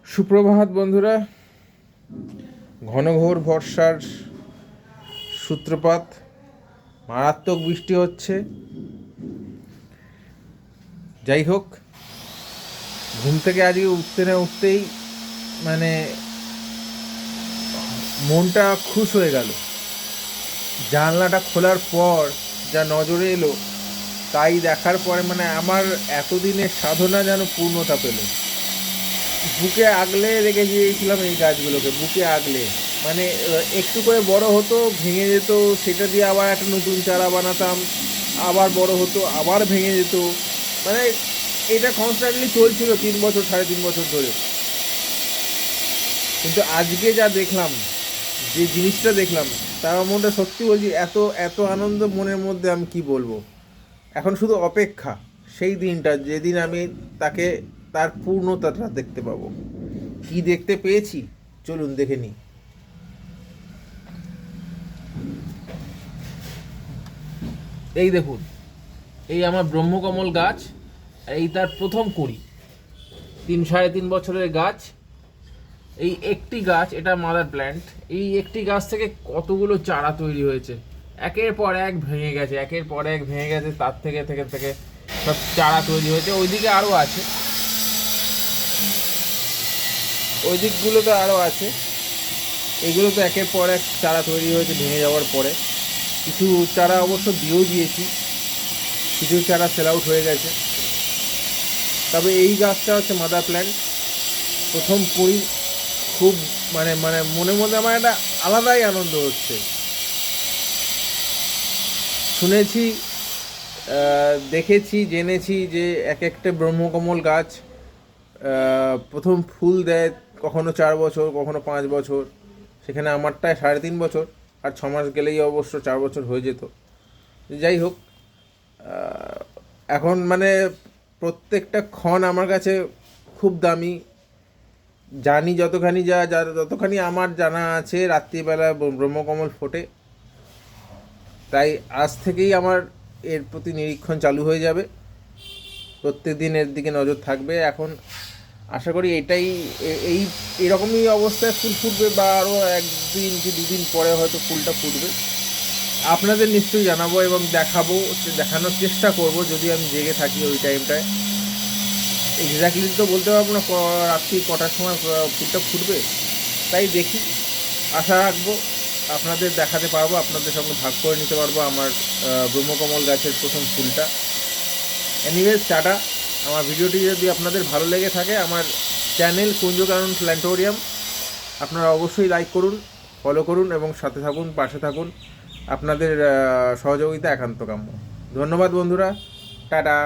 সুপ্রভাত বন্ধুরা। ঘনঘোর বর্ষার সূত্রপাত, মারাত্মক বৃষ্টি হচ্ছে। যাই হোক, ঘুম থেকে আজকে উঠতে না উঠতেই মানে মনটা খুশ হয়ে গেল। জানলাটা খোলার পর যা নজরে এলো তাই দেখার পরে আমার এতদিনের সাধনা যেন পূর্ণতা পেল। বুকে আগলে রেখে দিয়েছিলাম এই গাছগুলোকে, বুকে আগলে একটু করে বড় হতো, ভেঙে যেত, সেটা দিয়ে আবার একটা নতুন চারা বানাতাম, আবার বড় হতো, আবার ভেঙে যেত। মানে এটা কনস্ট্যান্টলি চলছিল 3 বছর 3.5 বছর ধরে। কিন্তু আজকে যা দেখলাম, যে জিনিসটা দেখলাম, তার মধ্যে সত্যি বলছি এত এত আনন্দ মনের মধ্যে আমি কি বলবো। এখন শুধু অপেক্ষা সেই দিনটা যেদিন আমি তাকে তার পূর্ণতাটা দেখতে পাবো। কি দেখতে পেয়েছি চলুন দেখে নিই। এই দেখুন, এই আমার ব্রহ্মকমল গাছ, এই তার প্রথম কুঁড়ি। 3-3.5 বছরের গাছ। এই একটি গাছ, এটা মাদার প্ল্যান্ট। এই একটি গাছ থেকে কতগুলো চারা তৈরি হয়েছে, একের পর এক ভেঙে গেছে, একের পর এক ভেঙে গেছে, তার থেকে থেকে থেকে সব চারা তৈরি হয়েছে। ওইদিকে আরও আছে, ওই দিকগুলোতে আরও আছে। এগুলো তো একের পর এক চারা তৈরি হয়েছে ভেঙে যাওয়ার পরে। কিছু চারা অবশ্য দিয়েও দিয়েছি, কিছু চারা সেল আউট হয়ে গেছে। তবে এই গাছটা হচ্ছে মাদার প্ল্যান্ট, প্রথম কুঁড়ি। খুব মনের মধ্যে আমার একটা আলাদাই আনন্দ হচ্ছে। শুনেছি, দেখেছি, জেনেছি যে এক একটা ব্রহ্মকমল গাছ প্রথম ফুল দেয় কখনো 4 বছর, কখনো 5 বছর। সেখানে আমারটায় 3.5 বছর, আর 6 মাস গেলেই অবশ্য 4 বছর হয়ে যেত। যাই হোক, এখন প্রত্যেকটা ক্ষণ আমার কাছে খুব দামি। জানি যতখানি আমার জানা আছে, রাত্রিবেলা ব্রহ্মকমল ফোটে। তাই আজ থেকেই আমার এর প্রতি নিরীক্ষণ চালু হয়ে যাবে, প্রত্যেক দিন এর দিকে নজর থাকবে। এখন আশা করি এই এরকমই অবস্থায় ফুল ফুটবে, বা আরও 1 দিন কি 2 দিন পরে হয়তো ফুলটা ফুটবে। আপনাদের নিশ্চয়ই জানাবো এবং দেখানোর চেষ্টা করব, যদি আমি জেগে থাকি ওই টাইমটায়। এক্স্যাক্টলি তো বলতে পারবো না রাত্রি কটার সময় ফুলটা ফুটবে, তাই দেখি। আশা রাখবো আপনাদের দেখাতে পারবো, আপনাদের সঙ্গে ভাগ করে নিতে পারবো আমার ব্রহ্মকমল গাছের প্রথম ফুলটা। Anyways, tata. আমার ভিডিওটি যদি আপনাদের ভালো লেগে থাকে, আমার চ্যানেল কুঞ্জকানন প্ল্যান্টোরিয়াম আপনারা অবশ্যই লাইক করুন, ফলো করুন এবং সাথে থাকুন, পাশে থাকুন। আপনাদের সহযোগিতা একান্ত কাম্য। ধন্যবাদ বন্ধুরা, টাটা।